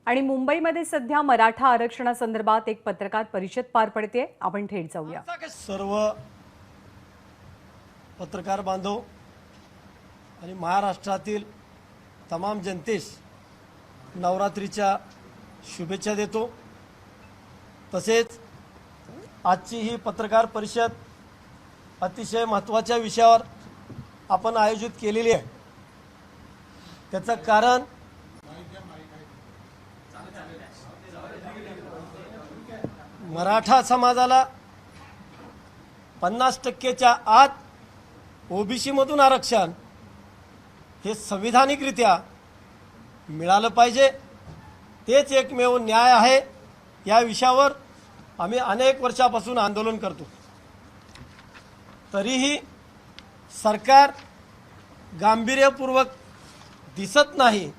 आणि मुंबईमध्ये सध्या मराठा आरक्षणासंदर्भात एक पत्रकार परिषद पार पडते। आपण थेट जाऊया। सर्व पत्रकार बांधव आणि महाराष्ट्रातील तमाम जनतेस नवरात्रीच्या शुभेच्छा देतो। तसेच आजची ही पत्रकार परिषद अतिशय महत्त्वाच्या विषयावर आपण आयोजित केलेली आहे। त्याचं कारण मराठा समाजाला 50%च्या आत ओबीसी मधून आरक्षण हे संविधानिकरित्या मिळालं पाहिजे। तेच एकमेव न्याय आहे। या विषयावर आम्ही अनेक वर्षापासून आंदोलन करतो, तरीही सरकार गांभीर्यपूर्वक दिसत नाही।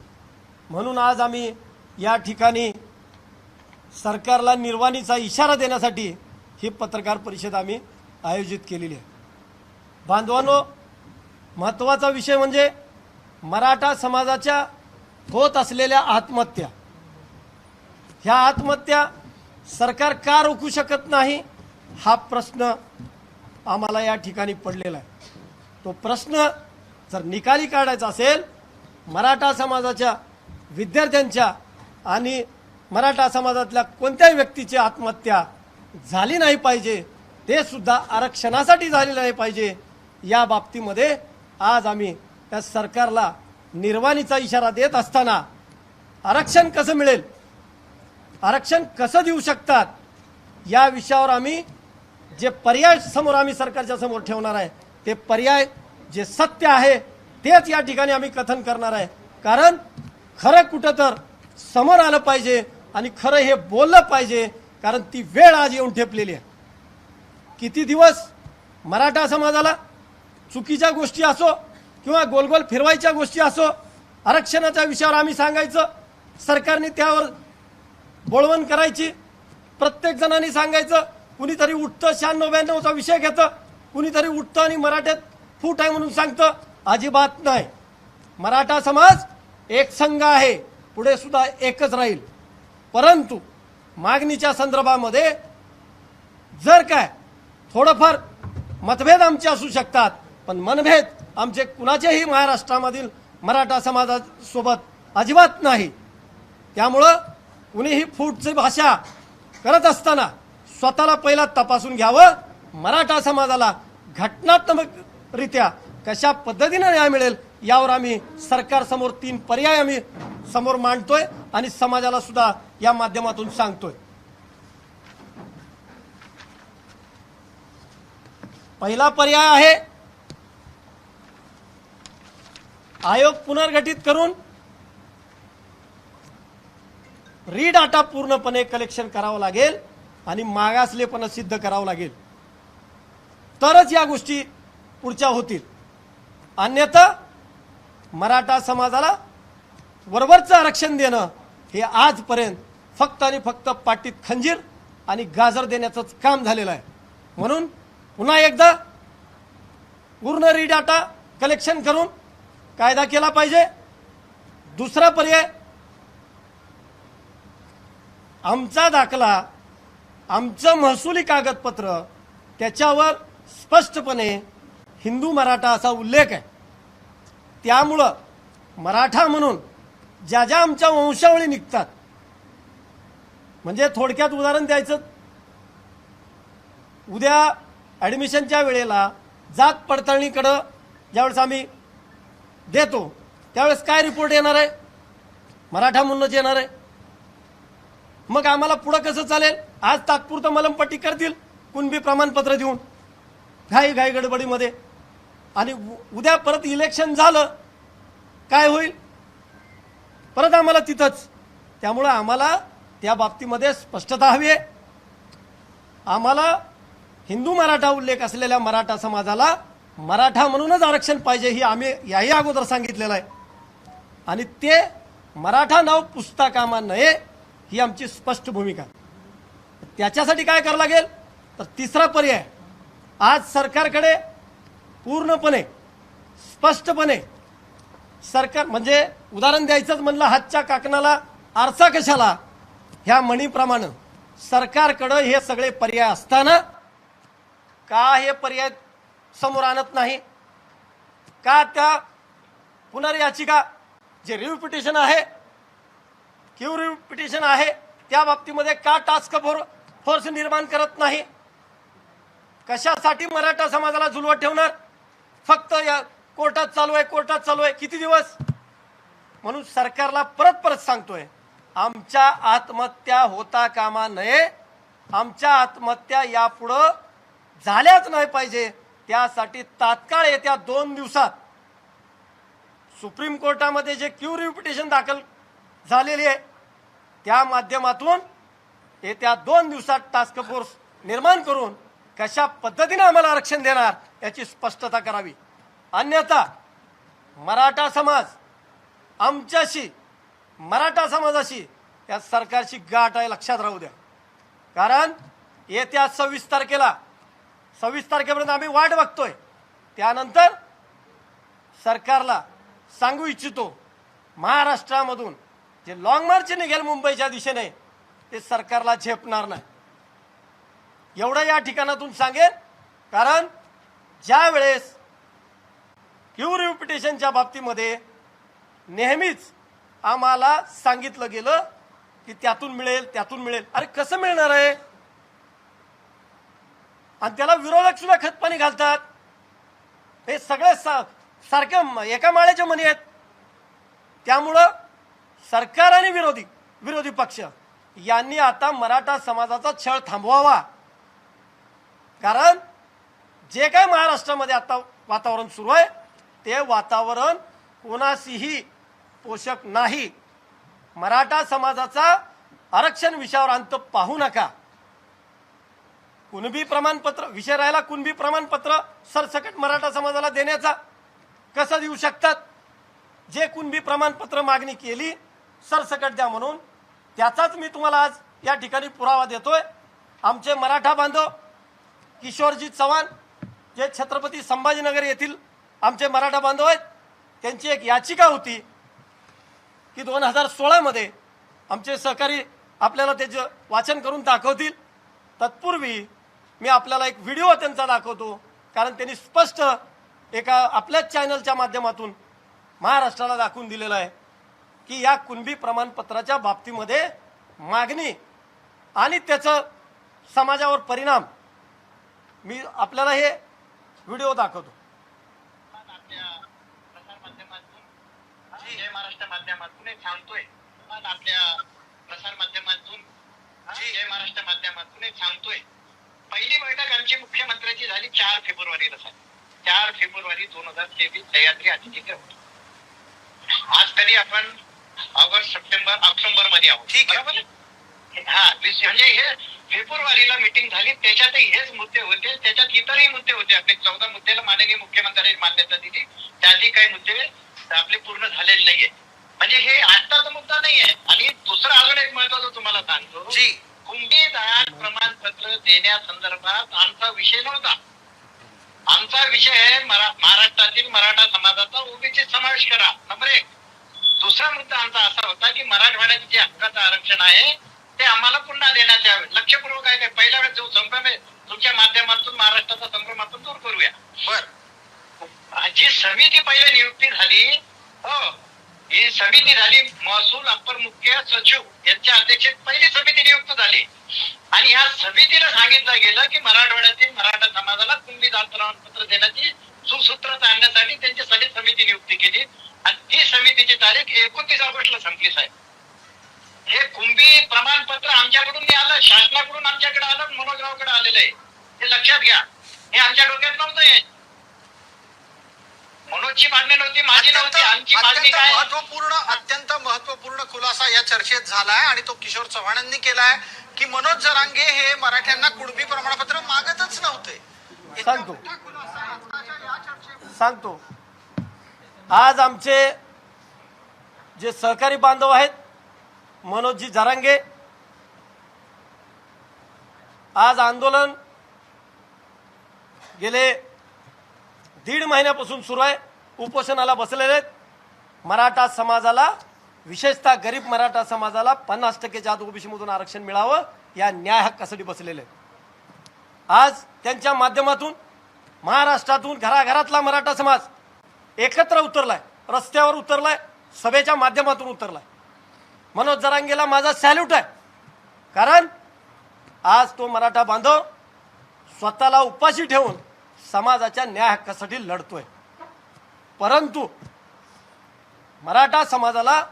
म्हणून आज आम्ही या ठिकाणी सरकारला निर्वाणीचा इशारा देण्यासाठी ही पत्रकार परिषद आम्ही आयोजित केलेली आहे। बांधवांनो, महत्त्वाचा विषय म्हणजे मराठा समाजाच्या होत असलेल्या आत्महत्या। ह्या आत्महत्या सरकार का रोखू शकत नाही, हा प्रश्न आम्हाला या ठिकाणी पडलेला आहे। तो प्रश्न जर निकाली काढायचा असेल, मराठा समाजाच्या विद्यार्थ्यांच्या आणि मराठा समाजातल्या कोणत्याही व्यक्तीची आत्महत्या झाली नाही पाहिजे, ते सुद्धा आरक्षणासाठी झाले नाही पाहिजे। या बाबतीमध्ये आज आम्ही त्या सरकारला निर्वाणीचा इशारा देत असताना आरक्षण कसं मिळेल, आरक्षण कसं देऊ शकतात, या विषयावर आम्ही जे पर्याय समोर आम्ही सरकारच्या समोर ठेवणार आहे, ते पर्याय जे सत्य आहे तेच या ठिकाणी आम्ही कथन करणार आहे। कारण खरं कुठं तर समोर आलं पाहिजे आणि खरं हे बोललं पाहिजे, कारण ती वेळ आज येऊन ठेपलेली आहे। किती दिवस मराठा समाजाला चुकीच्या गोष्टी असो किंवा गोलगोल फिरवायच्या गोष्टी असो, आरक्षणाच्या विषयावर आम्ही सांगायचं, सरकारने त्यावर बोळवण करायची, प्रत्येक जणांनी सांगायचं। कुणीतरी उठतं 96-92चा विषय घेतं, कुणीतरी उठतं आणि मराठ्यात फूट आहे म्हणून सांगतं। अजिबात नाही। मराठा समाज एक संघ आहे, पुढे सुद्धा एकच राहील। परंतु मागणीच्या संदर्भामध्ये जर काय थोडंफार मतभेद आमचे असू शकतात, पण मनभेद आमचे कुणाचेही महाराष्ट्रामधील मराठा समाजासोबत अजिबात नाही। त्यामुळं कुणीही फूटची भाषा करत असताना स्वतःला पहिला तपासून घ्यावं। मराठा समाजाला घटनात्मकरित्या कशा पद्धतीने न्याय मिळेल, यावर आम्ही सरकारसमोर 3 पर्याय आम्ही समोर मांडतोय आणि समाजाला सुद्धा या माध्यमातून सांगतोय। पहिला पर्याय आहे आयोग पुनर्गठित करून रीडाटा पूर्णपणे कलेक्शन करावं लागेल आणि मागासलेपणा सिद्ध करावं लागेल, तरच या गोष्टी पुढच्या होतील। अन्यथा मराठा समाजाला वरवरचं आरक्षण देणं हे आजपर्यंत फक्त आणि फक्त पाटीत खंजीर आणि गाजर देण्याचं काम झालेलं आहे। म्हणून पुन्हा एकदा पूर्ण रीडाटा कलेक्शन करून कायदा केला पाहिजे। दुसरा पर्याय, आमचा दाखला, आमचं महसुली कागदपत्र, त्याच्यावर स्पष्टपणे हिंदू मराठा असा उल्लेख आहे। त्यामुळं मराठा म्हणून ज्या ज्या आमच्या वंशावळी निघतात, म्हणजे थोडक्यात उदाहरण द्यायचं, उद्या ॲडमिशनच्या वेळेला जात पडताळणीकडं ज्यावेळेस आम्ही देतो, त्यावेळेस काय रिपोर्ट येणार आहे? मराठा म्हणूनच येणार आहे। मग आम्हाला पुढं कसं चालेल? आज तात्पुरतं मलमपट्टी करतील कुणबी प्रमाणपत्र देऊन घाई गडबडीमध्ये, आणि उद्या परत इलेक्शन झालं काय होईल? परत आम्हाला तिथंच। त्यामुळं आम्हाला त्या बाबतीमध्ये स्पष्टता हवी आहे। आम्हाला हिंदू मराठा उल्लेख असलेल्या मराठा समाजाला मराठा म्हणूनच आरक्षण पाहिजे, ही आम्ही याही अगोदर सांगितलेलं आहे। आणि ते मराठा नाव पुसता कामा नये, ही आमची स्पष्ट भूमिका आहे। त्याच्यासाठी काय करावं लागेल? तर तिसरा पर्याय, आज सरकारकडे पूर्णपणे स्पष्टपणे सरकार, म्हणजे उदाहरण द्यायचंच म्हणलं, हातच्या काकणाला आरसा कशाला ह्या म्हणीप्रमाणे सरकारकडे हे सगळे पर्याय असताना का हे पर्याय समोर आणत नाही? का त्या पुनर्याचिका जे रिव्ह्यू पिटिशन आहे क्यू रिव्ह्यू पिटिशन आहे त्या बाबतीमध्ये का टास्क फोर्स निर्माण करत नाही? कशासाठी मराठा समाजाला झुलवत ठेवणार? फक्त या कोर्टात चालू आहे किती दिवस? म्हणून सरकारला परत परत सांगतोय, आमच्या आत्महत्या होता कामा नये, आमच्या आत्महत्या यापुढं झाल्याच नाही पाहिजे. त्यासाठी तात्काळ येत्या 2 दिवसात सुप्रीम कोर्टामध्ये जे क्यू रिव्ह्यू पिटिशन दाखल झालेली आहे त्या माध्यमातून येत्या 2 दिवसात टास्क फोर्स निर्माण करून कशा पद्धतीने आम्हाला आरक्षण देणार याची स्पष्टता करावी. अन्यथा मराठा समाज आमच्याशी, मराठा समाजाशी या सरकारची गाठ आहे, लक्षात राहू द्या. कारण येत्या 26 तारखेपर्यंत आम्ही वाट बघतोय. त्यानंतर सरकारला सांगू इच्छितो, महाराष्ट्रामधून जे लॉंग मार्च निघेल मुंबईच्या दिशेने ते सरकारला झेपणार नाही. एवढं या ठिकाणातून सांगेन. कारण ज्या वेळेस क्यू रिव्ह्यू पिटिशनच्या बाबतीमध्ये नेहमीच आम्हाला सांगितलं गेलं की त्यातून मिळेल. अरे कसं मिळणार आहे? आणि त्याला विरोधक सुद्धा खतपाणी घालतात. हे सगळे सारखे एका माळ्याचे मणी आहेत. त्यामुळं सरकार आणि विरोधी पक्ष यांनी आता मराठा समाजाचा छळ थांबवावा. कारण जे काय महाराष्ट्रामध्ये आता वातावरण सुरू आहे ते वातावरण कोणाशीही पोषक नाही. मराठा समाजाचा आरक्षण विषयावर अंत पाहू नका. कुणबी प्रमाणपत्र विषय राहिला, कुणबी प्रमाणपत्र सरसकट मराठा समाजाला देण्याचा कसं देऊ शकतात? जे कुणबी प्रमाणपत्र मागणी केली सरसकट द्या म्हणून, त्याचाच मी तुम्हाला आज या ठिकाणी पुरावा देतोय. आमचे मराठा बांधव किशोरजी चव्हाण जे छत्रपती संभाजीनगर येथील आमचे मराठा बांधव आहेत, त्यांची एक याचिका होती की 2016 मध्ये आमचे सहकारी आपल्याला त्याचं वाचन करून दाखवतील. तत्पूर्वी मी आपल्याला एक व्हिडिओ त्यांचा दाखवतो. कारण त्यांनी स्पष्ट एका आपल्याच चॅनलच्या माध्यमातून महाराष्ट्राला दाखवून दिलेलं आहे की या कुणबी प्रमाणपत्राच्या बाबतीमध्ये मागणी आणि त्याचं समाजावर परिणाम. मी आपल्याला हे व्हिडिओ दाखवतो. जय महाराष्ट्र माध्यमातून एक सांगतोय, आपल्या प्रसार माध्यमातून जय महाराष्ट्र माध्यमातून एक सांगतोय. पहिली बैठक आमची मुख्यमंत्र्यांची झाली 4 फेब्रुवारीला झाली. 4 फेब्रुवारी 2023 सह्याद्री अतिथीगृह. आज तरी आपण ऑगस्ट, सप्टेंबर, ऑक्टोबर मध्ये आहोत. ठीक आहे. हा, म्हणजे हे फेब्रुवारीला मीटिंग झाली, त्याच्यातही हेच मुद्दे होते. त्याच्यात इतरही मुद्दे होते. आपले 14 मुद्द्याला माननीय मुख्यमंत्र्यांनी मान्यता दिली. त्यातही काही मुद्दे आपले पूर्ण झालेले नाहीये. म्हणजे हे आजचा मुद्दा नाहीये. आणि दुसरा अजून एक महत्वाचं तुम्हाला सांगतो, कुणबी दान प्रमाणपत्र देण्यासंदर्भात आमचा विषय नव्हता. आमचा विषय आहे महाराष्ट्रातील मराठा समाजाचा ओबीसी समावेश करा, नंबर 1. दुसरा मुद्दा आमचा असा होता की मराठवाड्यात जे हक्काचं आरक्षण आहे ते आम्हाला पुन्हा देण्यात यावे. लक्षपूर्वक आहे. पहिल्या वेळेस जो संभ्रम आहे तुमच्या माध्यमातून महाराष्ट्राचा संभ्रम आपण दूर करूया. जी समिती पहिले नियुक्ती झाली, ही समिती झाली महसूल अप्पर मुख्य सचिव यांच्या अध्यक्षतेत पहिली समिती नियुक्त झाली. आणि या समितीला सांगितलं गेलं की मराठवाड्यातील मराठा समाजाला कुणबी दान प्रमाणपत्र देण्याची सुसूत्रता आणण्यासाठी त्यांची समिती नियुक्ती केली. आणि ती समितीची तारीख 29 ऑगस्टला संपली. साहेब, हे कुणबी प्रमाणपत्र आमच्याकडून नाही आलं, शासनाकडून आमच्याकडे आलं, मनोजरावकडे आलेलं आहे. हे लक्षात घ्या. हे आमच्या डोक्यात नव्हतं. हे मनोजची मागणी नव्हती, माझी नव्हती. आमची मागणी काय? अत्यंत महत्वपूर्ण खुलासा या चर्चेत झालाय आणि तो किशोर चव्हाणांनी केलाय की मनोज जरांगे हे मराठ्यांना कुणबी प्रमाणपत्र मागतच नव्हते. सांगतो आज आमचे जे सहकारी बांधव आहेत मनोजजी जरांगे, आज आंदोलन गेले 1.5 महिन्यापासून सुरू आहे. उपोषणाला बसलेले आहेत. मराठा समाजाला विशेषतः गरीब मराठा समाजाला 50%च्या आत ओबीसी मधून आरक्षण मिळावं या न्याय हक्कासाठी बसलेले आहेत. आज त्यांच्या माध्यमातून महाराष्ट्रातून घराघरातला मराठा समाज एकत्र उतरलाय, रस्त्यावर उतरलाय, सभेच्या माध्यमातून उतरलाय. मनोज जरांगेला माझा सॅल्यूट आहे, कारण आज तो मराठा बांधव स्वतःला उपाशी ठेवून समाजाच्या न्याय हक्कासाठी लढतोय. परंतु मराठा समाजाला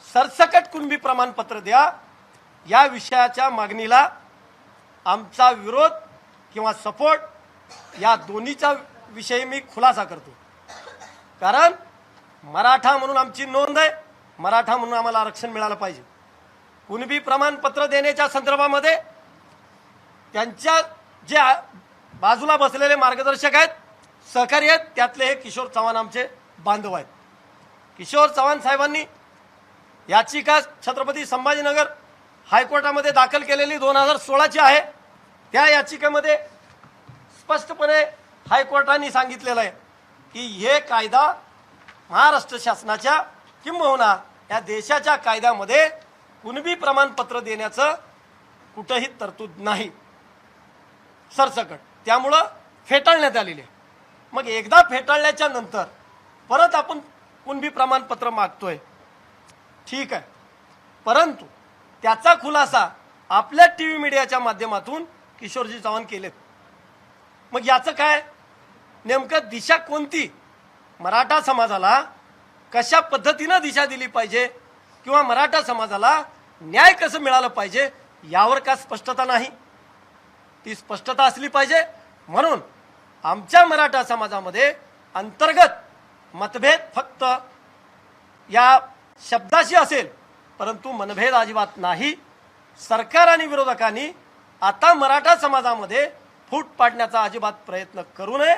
सरसकट कुणबी प्रमाणपत्र द्या या विषयाच्या मागणीला आमचा विरोध किंवा सपोर्ट या दोन्हीच्या विषयी मी खुलासा करतो. कारण मराठा म्हणून आमची नोंद आहे, मराठा म्हणून आम्हाला आरक्षण मिळालं पाहिजे. कुणबी प्रमाणपत्र देण्याच्या संदर्भामध्ये त्यांच्या जे बाजूला बसलेले मार्गदर्शक आहेत, सहकारी आहेत, त्यातले हे किशोर चव्हाण आमचे बांधव आहेत. किशोर चव्हाण साहेबांनी याचिका छत्रपती संभाजीनगर हायकोर्टामध्ये दाखल केलेली 2016ची आहे. त्या याचिकेमध्ये स्पष्टपणे हायकोर्टाने सांगितलेलं आहे की हे कायदा महाराष्ट्र शासनाच्या किंबहुना या देशाच्या कायद्यामध्ये कुणबी प्रमाणपत्र देण्याचं कुठंही तरतूद नाही सरसकट. त्यामुळं फेटाळण्यात आलेली आहे. मग एकदा फेटाळल्याच्या नंतर परत आपण कुणबी प्रमाणपत्र मागतोय, ठीक आहे, परंतु त्याचा खुलासा आपल्या टीव्ही मीडियाच्या माध्यमातून किशोरजी चव्हाण केलेत. मग याचं काय नेमकं दिशा कोणती, मराठा समाजाला कशा पद्धतीनं दिशा दिली पाहिजे किंवा मराठा समाजाला न्याय कसं मिळालं पाहिजे यावर का स्पष्टता नाही. ती स्पष्टता असली पाहिजे. म्हणून आमच्या मराठा समाजामध्ये अंतर्गत मतभेद फक्त या शब्दाशी असेल, परंतु मनभेद अजिबात नाही. सरकार आणि विरोधकांनी आता मराठा समाजामध्ये फूट पाडण्याचा अजिबात प्रयत्न करू नये.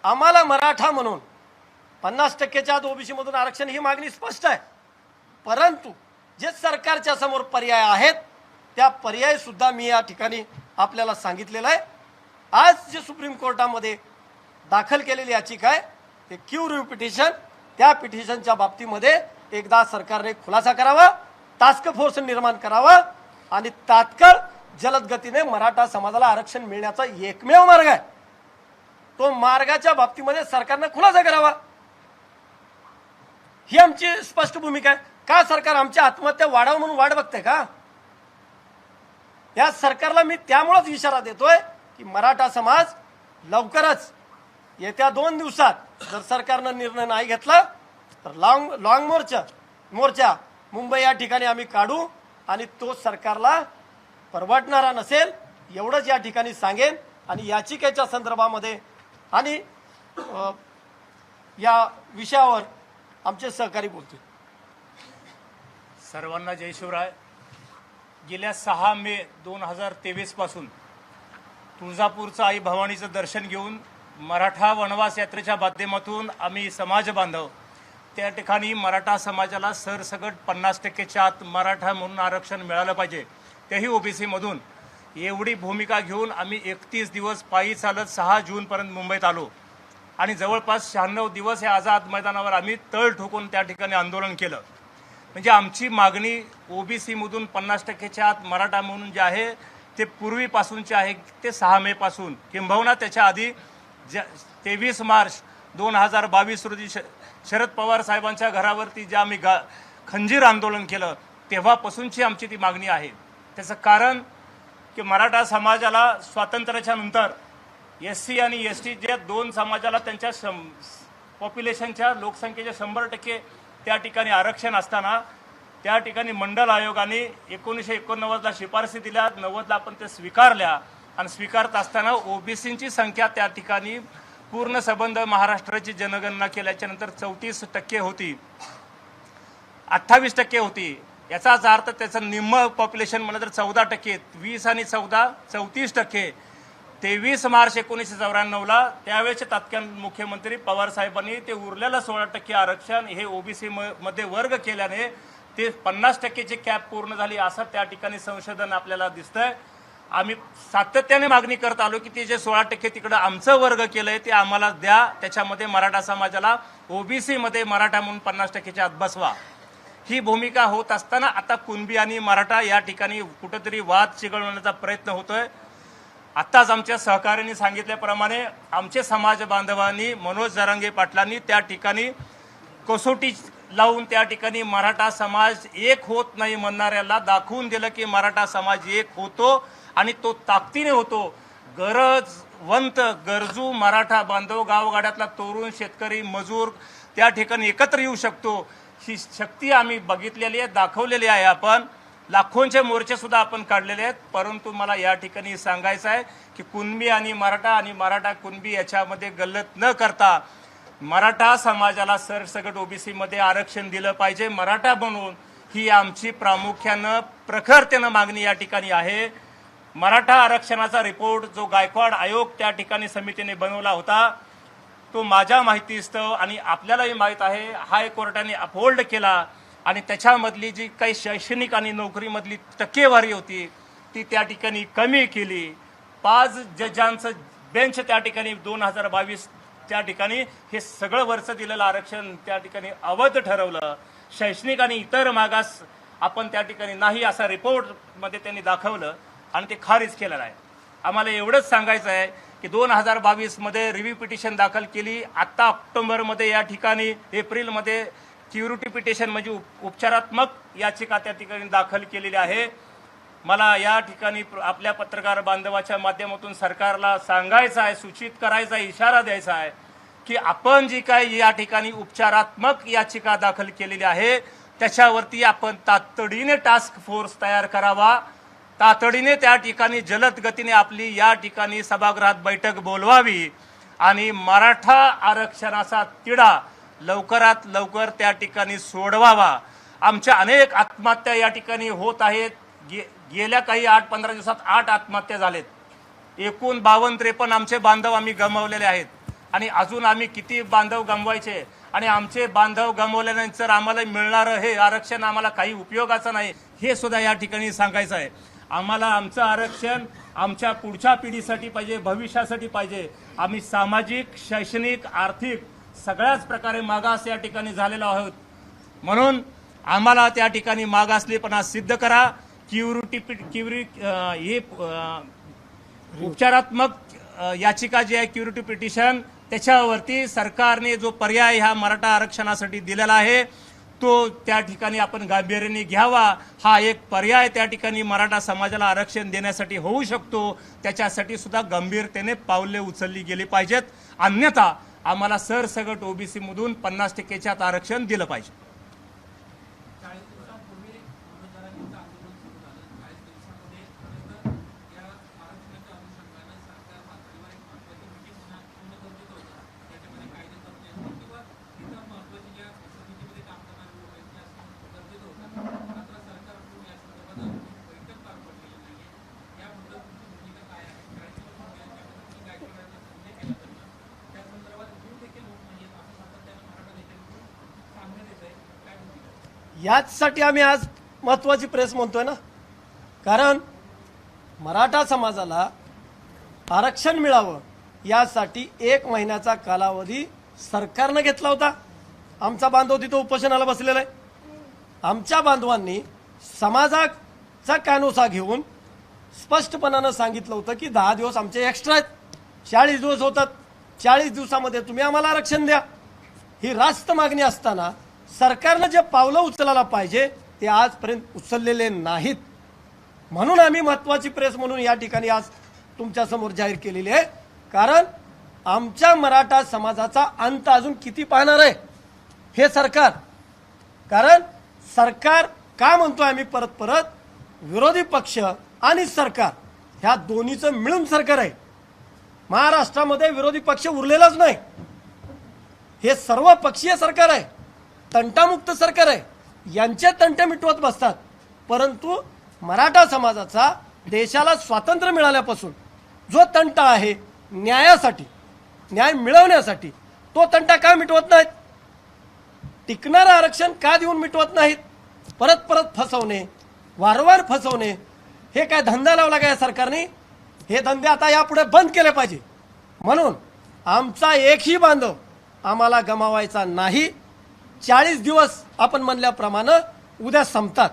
आम्हाला मराठा म्हणून 50%च्या आत ओबीसी मधून आरक्षण ही मागणी स्पष्ट आहे. परंतु जे सरकारच्या समोर पर्याय आहेत त्या पर्याय सुद्धा मी या ठिकाणी आपल्याला सांगितलेलं आहे. आज जे सुप्रीम कोर्टामध्ये दाखल केलेली याचिका आहे ते क्यू रिव्ह्यू पिटिशन, त्या पिटिशनच्या बाबतीमध्ये एकदा सरकारने खुलासा करावा, टास्क फोर्स निर्माण करावा आणि तात्काळ जलद गतीने मराठा समाजाला आरक्षण मिळण्याचा एकमेव मार्ग आहे. तो मार्गाच्या बाबतीमध्ये सरकारने खुलासा करावा, ही आमची स्पष्ट भूमिका आहे. का सरकार आमच्या आत्महत्या वाढावं म्हणून वाट बघते का? या सरकारला मी त्यामुळेच इशारा देतोय की मराठा समाज लवकरच येत्या 2 दिवसात जर सरकारनं निर्णय नाही घेतला तर लॉंग मोर्चा मुंबई या ठिकाणी आम्ही काढू आणि तो सरकारला परवडणारा नसेल एवढंच या ठिकाणी सांगेन. आणि याचिकेच्या संदर्भामध्ये आणि या विषयावर आमचे सहकारी बोलतील. सर्वांना जय शिवराय. गेल्या 6 मे 2023 पासून तुळजापूरचं आई भवानीचं दर्शन घेऊन मराठा वनवास यात्रेच्या माध्यमातून आम्ही समाज बांधव त्या ठिकाणी मराठा समाजाला सरसकट 50%च्या आत मराठा म्हणून आरक्षण मिळालं पाहिजे, तेही ओबीसी मधून. एवढी भूमिका घेऊन आम्ही 31 दिवस पायी चालत 6 जूनपर्यंत मुंबईत आलो आणि जवळपास 96 दिवस या आझाद मैदानावर आम्ही तळ ठोकून त्या ठिकाणी आंदोलन केलं. म्हणजे आमची मागणी ओबीसी मधून 50%च्या आत मराठा म्हणून जे आहे ते पूर्वीपासूनचे आहे, ते 6 मे पासून किंबहुना त्याच्या आधी 23 मार्च 2022 रोजी शरद पवार साहेबांच्या घरावरती जे आम्ही खंजीर आंदोलन केलं तेव्हापासूनची आमची ती मागणी आहे. त्याचं कारण की मराठा समाजाला स्वातंत्र्याच्या नंतर SC आणि ST जे 2 समाजाला त्यांच्या पॉप्युलेशनच्या लोकसंख्येच्या 100% त्या ठिकाणी आरक्षण असताना त्या ठिकाणी मंडल आयोगाने 1989ला शिफारसी दिल्या, 90ला आपण ते स्वीकारल्या आणि स्वीकारत असताना ओबीसींची संख्या त्या ठिकाणी पूर्ण संबंध महाराष्ट्राची जनगणना केल्याच्या नंतर 34% होती, 28% होती. याचाच अर्थ त्याचं निम्म पॉप्युलेशन म्हणलं तर 14%, 20 आणि 14 34%. 23 मार्च 1994ला त्यावेळेचे तत्कालीन मुख्यमंत्री पवार साहेबांनी ते उरलेलं 16% आरक्षण हे ओबीसी मध्ये वर्ग केल्याने ते 50%ची कॅप पूर्ण झाली असं त्या ठिकाणी संशोधन आपल्याला दिसतंय. आम्ही सातत्याने मागणी करत आलो की ते जे 16% तिकडं आमचं वर्ग केलंय ते आम्हाला द्या, त्याच्यामध्ये मराठा समाजाला ओबीसी मध्ये मराठा म्हणून 50%च्या आत बसवा. ही भूमिका होत असताना आता कुणबी आणि मराठा या ठिकाणी कुठंतरी वाद चिघळवण्याचा प्रयत्न होतोय. आत्ताच आमच्या सहकाऱ्यांनी सांगितल्याप्रमाणे आमचे समाज बांधवांनी मनोज जरांगे पाटलांनी त्या ठिकाणी कसोटी लावून त्या ठिकाणी मराठा समाज एक होत नाही म्हणणाऱ्याला दाखवून दिलं की मराठा समाज एक होतो आणि तो ताकदीने होतो. गरजवंत गरजू मराठा बांधव गावगाड्यातला तरुण शेतकरी मजूर त्या ठिकाणी एकत्र येऊ शकतो. ही शक्ती आम्ही बघितलेली आहे, दाखवलेली आहे. आपण लाखोंचे मोर्चे सुद्धा आपण काढलेले आहेत. परंतु मला या ठिकाणी सांगायचं आहे की कुणबी आणि मराठा कुणबी याच्यामध्ये गल्लत न करता मराठा समाजाला सरसकट ओबीसी मध्ये आरक्षण दिलं पाहिजे. मराठा बनवून ही आमची प्रामुख्यानं प्रखरतेनं मागणी या ठिकाणी आहे. मराठा आरक्षणाचा रिपोर्ट जो गायकवाड आयोग त्या ठिकाणी समितीने बनवला होता तो माझ्या माहितीस्तव आणि आपल्यालाही माहीत आहे हायकोर्टाने अपहोल्ड केला आणि त्याच्यामधली जी काही शैक्षणिक आणि नोकरीमधली टक्केवारी होती ती त्या ठिकाणी कमी केली. 5 जजांचं बेंच त्या ठिकाणी 2022 त्या ठिकाणी हे सगळं वर्ष दिलेलं आरक्षण त्या ठिकाणी अवैध ठरवलं. शैक्षणिक आणि इतर मागास आपण त्या ठिकाणी नाही असा रिपोर्टमध्ये त्यांनी दाखवलं आणि ते खारिज केलेलं आहे. आम्हाला एवढंच सांगायचं आहे की 2022 मध्ये रिव्ह्यू पिटिशन दाखल केली. आत्ता ऑक्टोबरमध्ये या ठिकाणी एप्रिलमध्ये क्युरिटी पिटिशन म्हणजे उपचारात्मक याचिका त्या ठिकाणी दाखल केलेली आहे. मला या ठिकाणी आपल्या पत्रकार बांधवाच्या माध्यमातून सरकारला सांगायचं आहे, सूचित करायचा आहे, इशारा द्यायचा आहे की आपण जी काही या ठिकाणी उपचारात्मक याचिका दाखल केलेली आहे त्याच्यावरती आपण तातडीने टास्क फोर्स तयार करावा. तातडीने त्या ठिकाणी जलद गतीने आपली या ठिकाणी सभागृहात बैठक बोलवावी आणि मराठा आरक्षणाचा तिढा लवकरात लवकर त्या ठिकाणी सोडवावा. आमच्या अनेक आत्महत्या या ठिकाणी होत आहेत. गेल्या काही 8-15 दिवसात 8 आत्महत्या झालेत. एकूण 52-53 आमचे बांधव आम्ही गमावलेले आहेत आणि अजून आम्ही किती बांधव गमवायचे आणि आमचे बांधव गमावल्यानंतर आम्हाला मिळणारं हे आरक्षण आम्हाला काही उपयोगाचं नाही हे सुद्धा या ठिकाणी सांगायचं आहे. आम्हाला आमचं आरक्षण आमच्या पुढच्या पिढीसाठी पाहिजे, भविष्यासाठी पाहिजे. आम्ही सामाजिक, शैक्षणिक, आर्थिक सगळ्याच प्रकारे मागास या ठिकाणी झालेलो आहोत. म्हणून आम्हाला त्या ठिकाणी मागासलेपणा सिद्ध करा. उपचारात्मक याचिका जी आहे क्युरिटी पिटिशन त्याच्यावरती सरकारने जो पर्याय ह्या मराठा आरक्षणासाठी दिलेला आहे तो त्या ठिकाणी आपण गांभीर्याने घ्यावा. हा एक पर्याय त्या ठिकाणी मराठा समाजाला आरक्षण देण्यासाठी होऊ शकतो. त्याच्यासाठी सुद्धा गंभीरतेने पावले उचलली गेली पाहिजेत. अन्यथा आम्हाला सरसकट ओबीसी मधून 50% आरक्षण दिलं पाहिजे. याचसाठी आम्ही आज महत्त्वाची प्रेस म्हणतोय ना, कारण मराठा समाजाला आरक्षण मिळावं यासाठी 1 महिन्याचा कालावधी सरकारनं घेतला होता. आमचा बांधव तिथं उपोषणाला बसलेला आहे. आमच्या बांधवांनी समाजाचा कानोसा घेऊन स्पष्टपणानं सांगितलं होतं की 10 दिवस आमचे एक्स्ट्रा आहेत, 40 दिवस होतात. 40 दिवसामध्ये तुम्ही आम्हाला आरक्षण द्या. ही रास्त मागणी असताना सरकारनं जे पावलं उचलायला पाहिजे ते आजपर्यंत उचललेले नाहीत. म्हणून आम्ही महत्त्वाची प्रेस म्हणून या ठिकाणी आज तुमच्या समोर जाहीर केलेली आहे. कारण आमच्या मराठा समाजाचा अंत अजून किती पाहणार आहे हे सरकार. कारण सरकार का म्हणतोय आम्ही परत परत, विरोधी पक्ष आणि सरकार ह्या दोन्हीचं मिळून सरकार आहे. महाराष्ट्रामध्ये विरोधी पक्ष उरलेलाच नाही. हे सर्व पक्षीय सरकार आहे, तंटामुक्त सरकार आहे. यांचे तंटे मिटवत बसतात. परंतु मराठा समाजाचा देशाला स्वातंत्र्य मिळाल्यापासून जो तंटा आहे न्यायासाठी, न्याय मिळवण्यासाठी, तो तंटा का मिटवत नाहीत? टिकणारं आरक्षण का देऊन मिटवत नाहीत? परत परत फसवणे, वारंवार फसवणे, हे काय धंदा लावला काय सरकारने? हे धंदे आता यापुढे बंद केले पाहिजे. म्हणून आमचा एकही बांधव आम्हाला गमावायचा नाही. 40 दिवस आपण म्हणल्याप्रमाणे उद्या संपतात.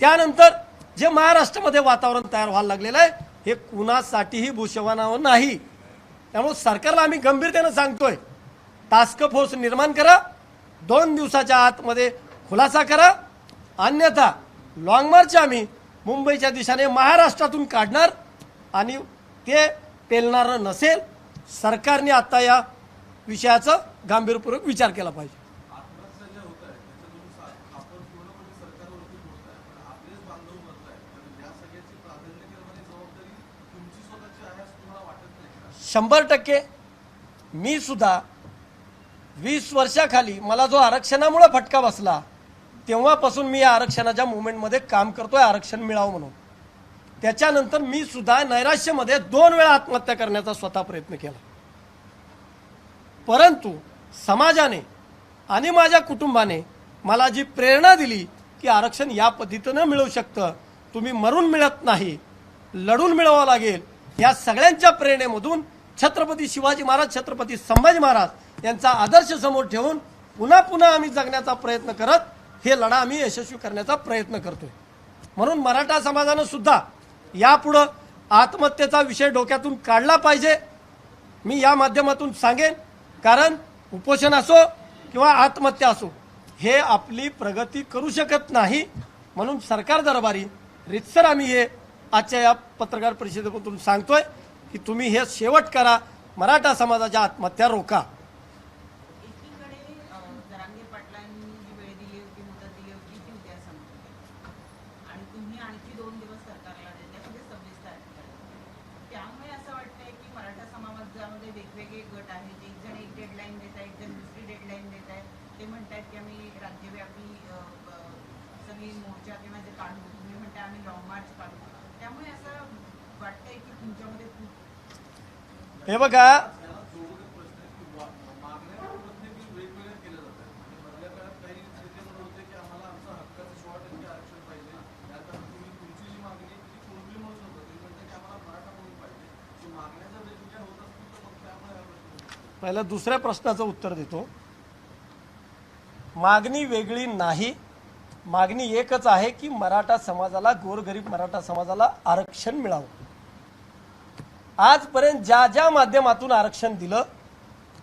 त्यानंतर जे महाराष्ट्रामध्ये वातावरण तयार व्हायला लागलेलं आहे हे कुणासाठीही भूषवणावं नाही. त्यामुळे सरकारला आम्ही गंभीरतेनं सांगतोय, टास्क फोर्स निर्माण करा, 2 दिवसाच्या आतमध्ये खुलासा करा, अन्यथा लॉंग मार्च आम्ही मुंबईच्या दिशेने महाराष्ट्रातून काढणार आणि ते पेलणारं नसेल. सरकारने आता या विषयाचा गांभीर्यपूर्वक विचार केला पाहिजे. शंभर टक्के. मी सुद्धा 20 वर्षाखाली मला जो आरक्षणामुळे फटका बसला तेव्हापासून मी या आरक्षणाच्या मुवमेंटमध्ये काम करतोय, आरक्षण मिळावं म्हणून. त्याच्यानंतर मी सुद्धा नैराश्यामध्ये 2 वेळा आत्महत्या करण्याचा स्वतः प्रयत्न केला. परंतु समाजाने आणि माझ्या कुटुंबाने मला जी प्रेरणा दिली की आरक्षण या पद्धतीनं मिळू शकतं, तुम्ही मरून मिळत नाही, लढून मिळवावं लागेल, या सगळ्यांच्या प्रेरणेमधून छत्रपती शिवाजी महाराज, छत्रपती संभाजी महाराज यांचा आदर्श समोर ठेवून पुन्हा पुन्हा आम्ही जगण्याचा प्रयत्न करत हे लढा आम्ही यशस्वी करण्याचा प्रयत्न करतोय. म्हणून मराठा समाजानं सुद्धा यापुढं आत्महत्येचा विषय डोक्यातून काढला पाहिजे. मी या माध्यमातून सांगेन, कारण उपोषण असो किंवा आत्महत्या असो हे आपली प्रगती करू शकत नाही. म्हणून सरकार दरबारी रितसर आम्ही हे आजच्या या पत्रकार परिषदेतून सांगतोय की तुम्ही हे शेवट करा, मराठा समाजाच्या आत्महत्या रोका. एकीकडे जरांगे पाटलांनी जी वेळ दिली होती, मुदत दिली होती ती उद्या संपते आणि तुम्ही आणखी 2 दिवस सरकारला देताय, म्हणजे 26 तारखेला. त्यामुळे असं वाटतंय की मराठा समाजामध्ये वेगवेगळे गट आहेत, एक जण एक डेडलाईन देत आहे, एक जण दुसरी डेडलाईन देत आहे. ते म्हणतात की आम्ही राज्यव्यापी सगळी मोर्चा किंवा जे काढू, तुम्ही म्हणताय आम्ही लॉंग मार्च काढू. त्यामुळे असं वाटतंय की तुमच्यामध्ये हे बघा, पहिला दुसऱ्या प्रश्नाचं उत्तर देतो. मागणी वेगळी नाही, मागणी एकच आहे की मराठा समाजाला, गोरगरीब मराठा समाजाला आरक्षण मिळावं. आजपर्यंत ज्या ज्या माध्यमातून आरक्षण दिलं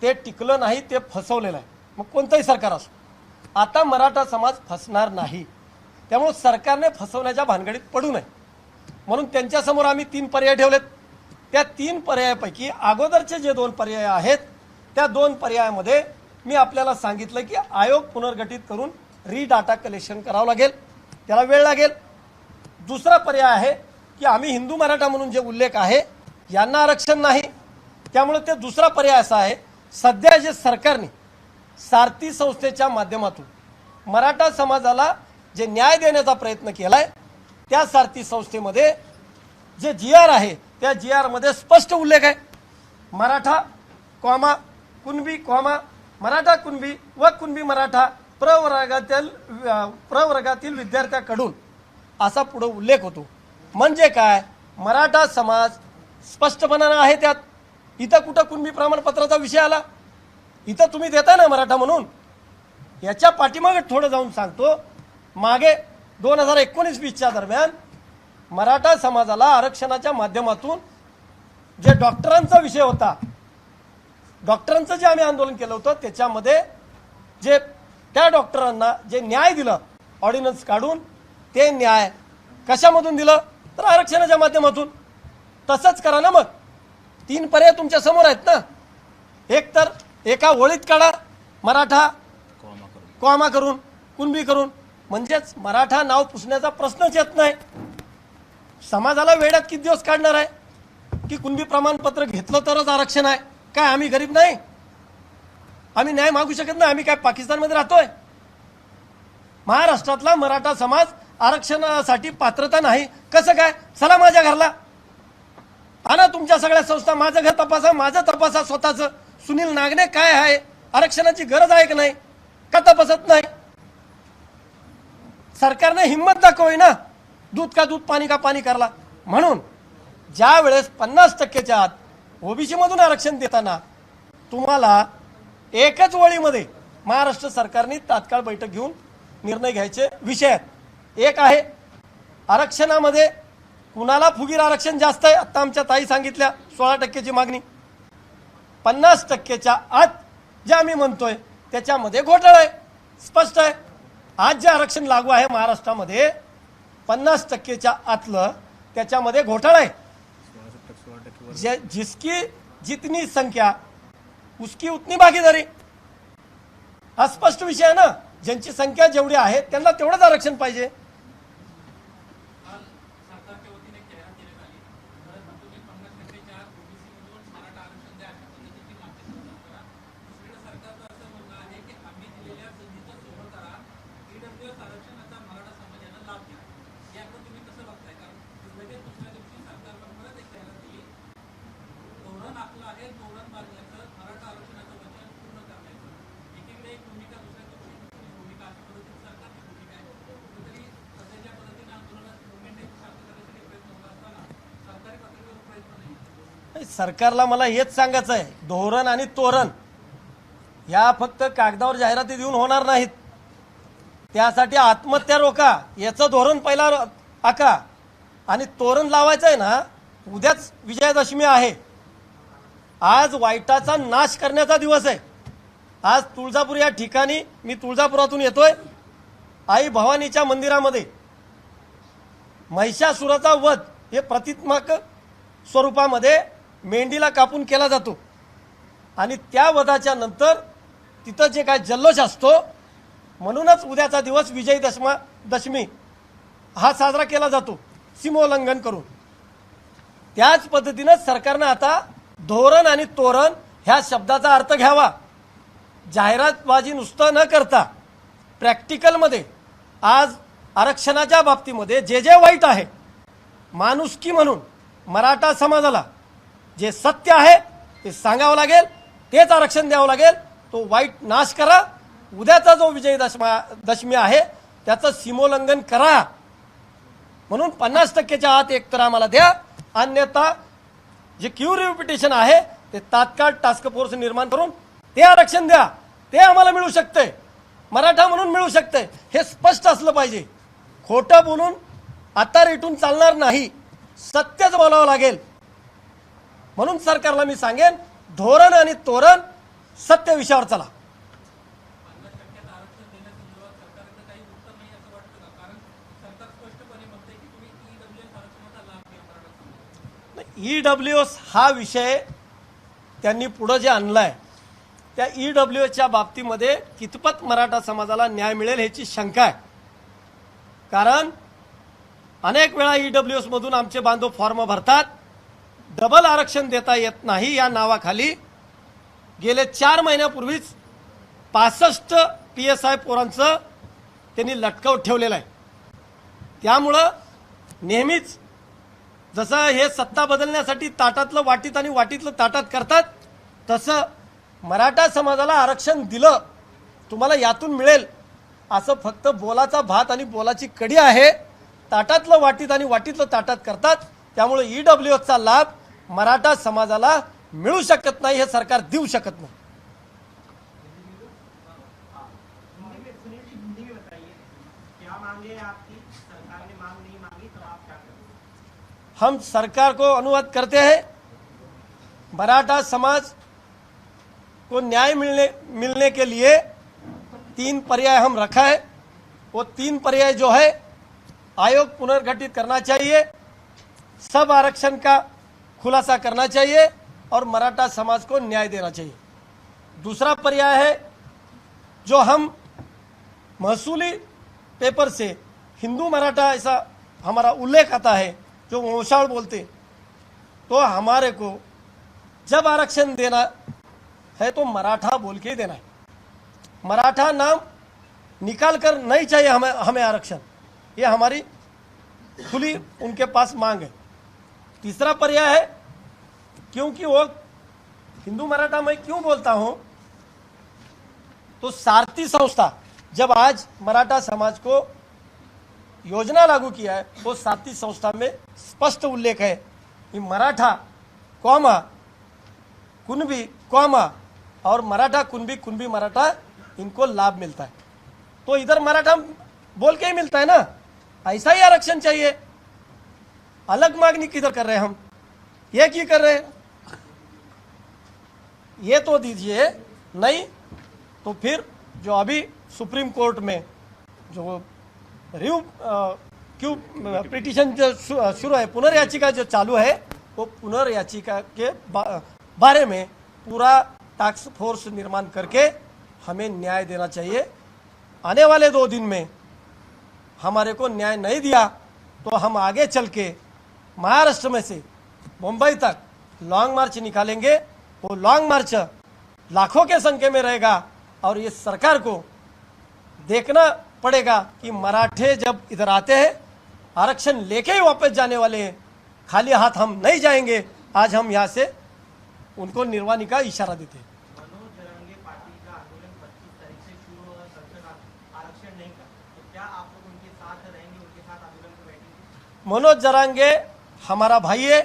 ते टिकलं नाही, ते फसवलेलं आहे. मग कोणतंही सरकार असो, आता मराठा समाज फसणार नाही. त्यामुळे सरकारने फसवण्याच्या भानगडीत पडू नये म्हणून त्यांच्यासमोर आम्ही 3 पर्याय ठेवलेत. त्या 3 पर्यायापैकी अगोदरचे जे 2 पर्याय आहेत त्या 2 पर्यायामध्ये मी आपल्याला सांगितलं की आयोग पुनर्गठित करून डाटा कलेक्शन करावं लागेल, त्याला वेळ लागेल. दुसरा पर्याय आहे की आम्ही हिंदू मराठा म्हणून जे उल्लेख आहे यांना आरक्षण नाही. त्यामुळे ते दुसरा पर्याय असा आहे, सध्या जे सरकारने सारथी संस्थेच्या माध्यमातून मराठा समाजाला जे न्याय देण्याचा प्रयत्न केलाय त्या सारथी संस्थेमध्ये जे GR आहे त्या GR मध्ये स्पष्ट उल्लेख आहे, मराठा कॉमा कुणबी कॉमा मराठा कुणबी व कुणबी मराठा प्रवर्गातील विद्यार्थ्याकडून असा पुढे उल्लेख होतो. म्हणजे काय, मराठा समाज स्पष्टपणाने आहे त्यात. इथं कुठं कुणबी प्रमाणपत्राचा विषय आला? इथं तुम्ही देताय ना मराठा म्हणून. याच्या पाठीमागे थोडं जाऊन सांगतो, मागे 2019-20च्या दरम्यान मराठा समाजाला आरक्षणाच्या माध्यमातून जे डॉक्टरांचा विषय होता, डॉक्टरांचं जे आम्ही आंदोलन केलं होतं त्याच्यामध्ये जे त्या डॉक्टरांना जे न्याय दिलं ऑर्डिनन्स काढून, ते न्याय कशामधून दिलं तर आरक्षणाच्या माध्यमातून. तसंच करा ना. मग 3 पर्याय तुमच्या समोर आहेत ना. एक तर एका ओळीत काढा मराठा कॉमा करून कुणबी करून, म्हणजेच मराठा नाव पुसण्याचा प्रश्नच येत नाही. समाजाला वेड्यात किती दिवस काढणार आहे की कुणबी प्रमाणपत्र घेतलं तरच आरक्षण आहे? काय आम्ही गरीब नाही? आम्ही न्याय मागू शकत नाही? आम्ही काय पाकिस्तानमध्ये राहतोय? महाराष्ट्रातला मराठा समाज आरक्षणासाठी पात्रता नाही कसं काय? चला माझ्या घरला आणा तुमच्या सगळ्या संस्था, माझं घर तपासा, माझं तपासा स्वतःचं. सुनील नागने काय आहे, आरक्षणाची गरज आहे की नाही, का तपासत नाही? सरकारने हिंमत दाखवली ना, दूध का दूध पाणी का पाणी करला. म्हणून ज्या वेळेस 50%च्या आत ओबीसी मधून आरक्षण देताना तुम्हाला एकच वळीमध्ये महाराष्ट्र सरकारने तात्काळ बैठक घेऊन निर्णय घ्यायचे विषय आहेत. एक आहे आरक्षणामध्ये कुणाला फुगीर आरक्षण जास्त आहे. आता आमच्या ताई सांगितल्या 16% मागणी, 50%च्या आत जे आम्ही म्हणतोय त्याच्यामध्ये घोटाळा आहे, स्पष्ट आहे. आज जे आरक्षण लागू आहे महाराष्ट्रामध्ये 50%च्या आतलं, त्याच्यामध्ये घोटाळा आहे. जिसकी जितनी संख्या उसकी उतनी भागीदारी, हा स्पष्ट विषय आहे ना. ज्यांची संख्या जेवढी आहे त्यांना तेवढंच आरक्षण पाहिजे. सरकारला मला हेच सांगायचं आहे, धोरण आणि तोरण या फक्त कागदावर जाहिराती देऊन होणार नाहीत. त्यासाठी आत्महत्या रोका याचं धोरण पहिला आखा. आणि तोरण लावायचं आहे ना, उद्याच विजयादशमी आहे. आज वाईटाचा नाश करण्याचा दिवस आहे. आज तुळजापूर या ठिकाणी, मी तुळजापुरातून येतोय, आई भवानीच्या मंदिरामध्ये महिषासुराचा वध हे प्रतिमात्मक स्वरूपामध्ये मेंढीला कापून केला जातो. आणि त्या वधाच्या नंतर तिथं जे काय जल्लोष असतो, म्हणूनच उद्याचा दिवस विजयी दशमी हा साजरा केला जातो, सीमोल्लंघन करून. त्याच पद्धतीनं सरकारनं आता धोरण आणि तोरण ह्या शब्दाचा अर्थ घ्यावा. जाहिरातबाजी नुसतं न करता प्रॅक्टिकलमध्ये आज आरक्षणाच्या बाबतीमध्ये जे जे वाईट आहे, माणुसकी म्हणून मराठा समाजाला जे सत्य आहे ते सांगावं लागेल, तेच आरक्षण द्यावं लागेल. तो वाईट नाश करा. उद्याचा जो विजयी दशमी आहे त्याचं सीमोल्लंघन करा. म्हणून 50%च्या आत एकतर आम्हाला द्या, अन्यथा जे क्युरिव्ह पिटिशन आहे ते तात्काळ टास्क फोर्स निर्माण करून ते आरक्षण द्या. ते आम्हाला मिळू शकते, मराठा म्हणून मिळू शकते. हे स्पष्ट असलं पाहिजे. खोटं बोलून आता रेटून चालणार नाही, सत्यच बोलावं लागेल. म्हणून सरकारला मी सांगेन, धोरण आणि तोरण सत्य विषयावर चला. EWS हा विषय त्यांनी पुढे जे आणलाय, त्या EWSच्या बाबतीमध्ये कितपत मराठा समाजाला न्याय मिळेल ह्याची शंका आहे. कारण अनेक वेळा EWS मधून आमचे बांधव फॉर्म भरतात, डबल आरक्षण देता येत नाही या नावाखाली गेले 4 महिन्यापूर्वीच 65 PSI पोरांचं त्यांनी लटकवत ठेवलेलं आहे. त्यामुळं नेहमीच जसं हे सत्ता बदलण्यासाठी ताटातलं वाटीत आणि वाटीतलं ताटात करतात, तसं मराठा समाजाला आरक्षण दिलं, तुम्हाला यातून मिळेल असं फक्त बोलाचा भात आणि बोलाची कढी आहे. ताटातलं वाटीत आणि वाटीतलं ताटात करतात. त्यामुळे EWSचा लाभ मराठा समाजाला मिळू शकत नाही, हे सरकार देऊ शकत नाही. हम सरकार को अनुरोध करते हैं, मराठा समाज को न्याय मिलने के लिए 3 पर्याय हम रखा है. वो 3 पर्याय जो है, आयोग पुनर्गठित करना चाहिए, सब आरक्षण का खुलासा करना चाहिए और मराठा समाज को न्याय देना चाहिए. दूसरा पर्याय है, जो हम महसूली पेपर से हिंदू मराठा ऐसा हमारा उल्लेख आता है, जो वंशावळ बोलते, तो हमारे को जब आरक्षण देना है तो मराठा बोल के देना है. मराठा नाम निकाल कर नहीं चाहिए हमें आरक्षण, ये हमारी खुली उनके पास मांग है. तीसरा पर्याय है, क्योंकि वो हिंदू मराठा मैं क्यों बोलता हूं, तो सारथी संस्था जब आज मराठा समाज को योजना लागू किया है, वो सारथी संस्था में स्पष्ट उल्लेख है कि मराठा कौमा कुणबी कौमा और मराठा कुणबी मराठा इनको लाभ मिलता है. तो इधर मराठा बोल के ही मिलता है ना, ऐसा ही आरक्षण चाहिए। अलग मांगनी किधर कर रहे हैं हम, ये की कर रहे हैं, ये तो दीजिए। नहीं तो फिर जो अभी सुप्रीम कोर्ट में जो रिव्यू क्यों पिटीशन जो शुरू है, पुनर्याचिका जो चालू है, वो पुनर्याचिका के बारे में पूरा टास्क फोर्स निर्माण करके हमें न्याय देना चाहिए। आने वाले 2 दिन में हमारे को न्याय नहीं दिया तो हम आगे चल के महाराष्ट्र में से मुंबई तक लॉन्ग मार्च निकालेंगे। वो लॉन्ग मार्च लाखों के संख्या में रहेगा और ये सरकार को देखना पड़ेगा कि मराठे जब इधर आते हैं आरक्षण लेके ही वापस जाने वाले हैं, खाली हाथ हम नहीं जाएंगे। आज हम यहाँ से उनको निर्वाणी का इशारा देते हैं। मनोज जरांगे पार्टी का आंदोलन 25 तारीख से शुरू होगा, संसद आरक्षण नहीं का, तो क्या आप लोग उनके साथ रहेंगे, उनके साथ आंदोलन में बैठेंगे? मनोज जरांगे हमारा भाई है,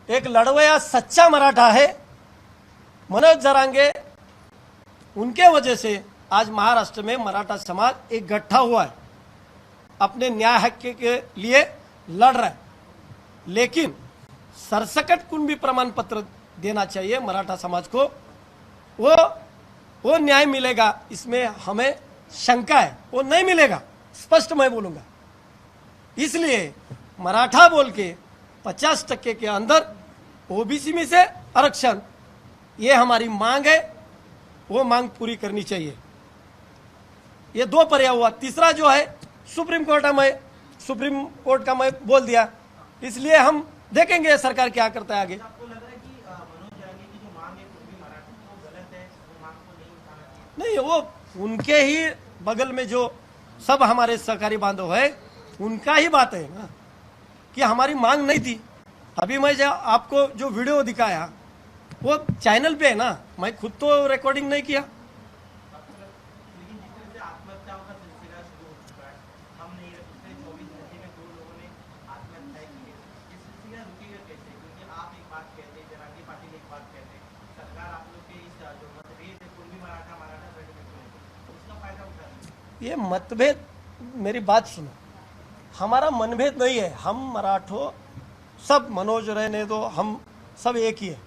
एक लड़वया सच्चा मराठा है। मनोज जरांगे उनके वजह से आज महाराष्ट्र में मराठा समाज एक गठ्ठा हुआ है, अपने न्याय हक के लिए लड़ रहा है। लेकिन सरसकट कुणबी प्रमाण पत्र देना चाहिए मराठा समाज को, वो न्याय मिलेगा, इसमें हमें शंका है। वो नहीं मिलेगा, स्पष्ट मैं बोलूंगा। इसलिए मराठा बोल के 50% के अंदर ओबीसी में से आरक्षण, ये हमारी मांग है, वो मांग पूरी करनी चाहिए। ये 2 पर्याय हुआ। तीसरा जो है सुप्रीम कोर्ट का मैं बोल दिया, इसलिए हम देखेंगे सरकार क्या करता है आगे। आपको लग रहा है कि मनोज जरांगे की जो मांग है कुणबी मराठा वो गलत है, वो मांग को नहीं उठाना चाहिए? नहीं, वो उनके ही बगल में जो सब हमारे सहकारी बांधव है उनका ही बात है ना कि हमारी मांग नहीं थी। अभी मैं जो आपको जो वीडियो दिखाया वो चैनल पे है ना, मैं खुद तो रिकॉर्डिंग नहीं किया। लेकिन जिस तरह से आत्महत्याओं का सिलसिला शुरू हो चुका है, हम नहीं रहे, पिछले 24 घंटे में 2 लोगों ने आत्महत्या की है, ये सिलसिला रुकेगा कैसे? क्योंकि आप एक बात कहते हैं, जरांगे पाटिल एक बात कहते हैं, सरकार आप लोग के इस जो मतभेद है कुणबी मराठा सर्टिफिकेट को लेकर, उसका फायदा उठा रही है। ये मतभेद, मेरी बात सुनो, हमारा मनभेद नहीं है। हम मराठों सब, मनोज रहने दो, हम सब एक ही है।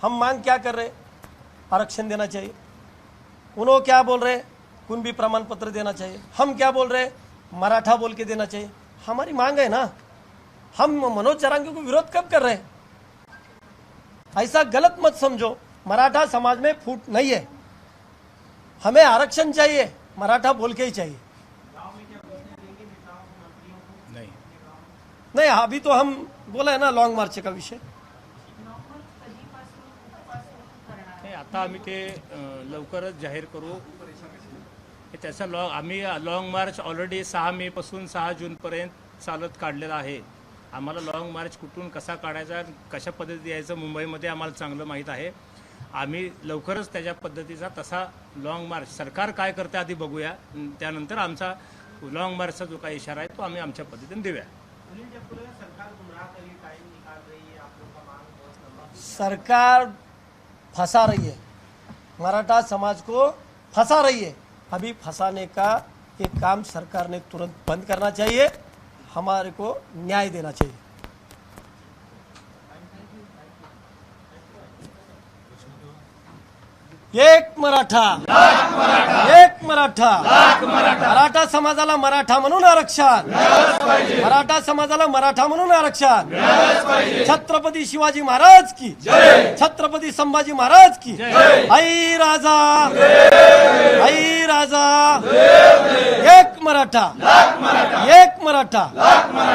हम मांग क्या कर रहे, आरक्षण देना चाहिए। उन्होंने क्या बोल रहे, कुणबी प्रमाण पत्र देना चाहिए। हम क्या बोल रहे, मराठा बोल के देना चाहिए। हमारी मांग है ना, हम मनोज जरांगे को विरोध कब कर रहे हैं? ऐसा गलत मत समझो, मराठा समाज में फूट नहीं है। हमें आरक्षण चाहिए, मराठा बोल के ही चाहिए। नहीं, नहीं, अभी तो हम बोला है ना लॉन्ग मार्च का विषय। नाही, आता आम्ही ते लवकरच जाहीर करू। त्याचा आम्ही लॉंग मार्च ऑलरेडी 6 मे पासून 6 जूनपर्यंत चालत काढलेला आहे। आम्हाला लॉंग मार्च कुठून कसा काढायचा, कशा पद्धतीत यायचं मुंबईमध्ये आम्हाला चांगलं माहीत आहे। आम्ही लवकरच त्याच्या पद्धतीचा तसा लॉंग मार्च, सरकार काय करते आधी बघूया, त्यानंतर आमचा लॉंग मार्चचा जो काही इशारा आहे तो आम्ही आमच्या पद्धतीने देऊया। सुनील जी, आपको लगा सरकार गुमराह कर रही, टाइम निकाल रही है, आप लोग का मांग बहुत लंबा? सरकार फंसा रही है, मराठा समाज को फंसा रही है। अभी फंसाने का ये काम सरकार ने तुरंत बंद करना चाहिए, हमारे को न्याय देना चाहिए। एक मराठा, एक मराठा, मराठा समाजाला मराठा म्हणून आरक्षण, मराठा समाजाला मराठा म्हणून आरक्षण। छत्रपती शिवाजी महाराज की, छत्रपती संभाजी महाराज की। आई राजा, आई राजा, एक मराठा, एक मराठा,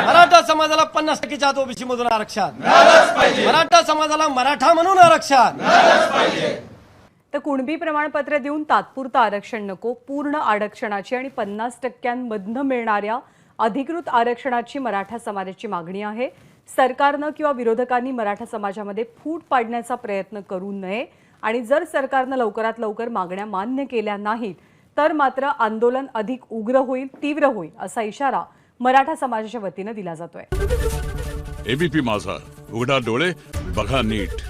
मराठा समाजाला 50% आत ओबीसी मधून आरक्षण, मराठा समाजाला मराठा म्हणून आरक्षण। तर कुणबी प्रमाणपत्र देऊन तात्पुरतं आरक्षण नको, पूर्ण आरक्षणाची आणि 50%मधनं मिळणाऱ्या अधिकृत आरक्षणाची मराठा समाजाची मागणी आहे। सरकारनं किंवा विरोधकांनी मराठा समाजामध्ये फूट पाडण्याचा प्रयत्न करू नये आणि जर सरकारनं लवकरात लवकर मागण्या मान्य केल्या नाहीत तर मात्र आंदोलन अधिक उग्र होईल, तीव्र होईल असा इशारा मराठा समाजाच्या वतीने दिला जातोय। एबीपी माझा, उघडा डोळे बघा नीट।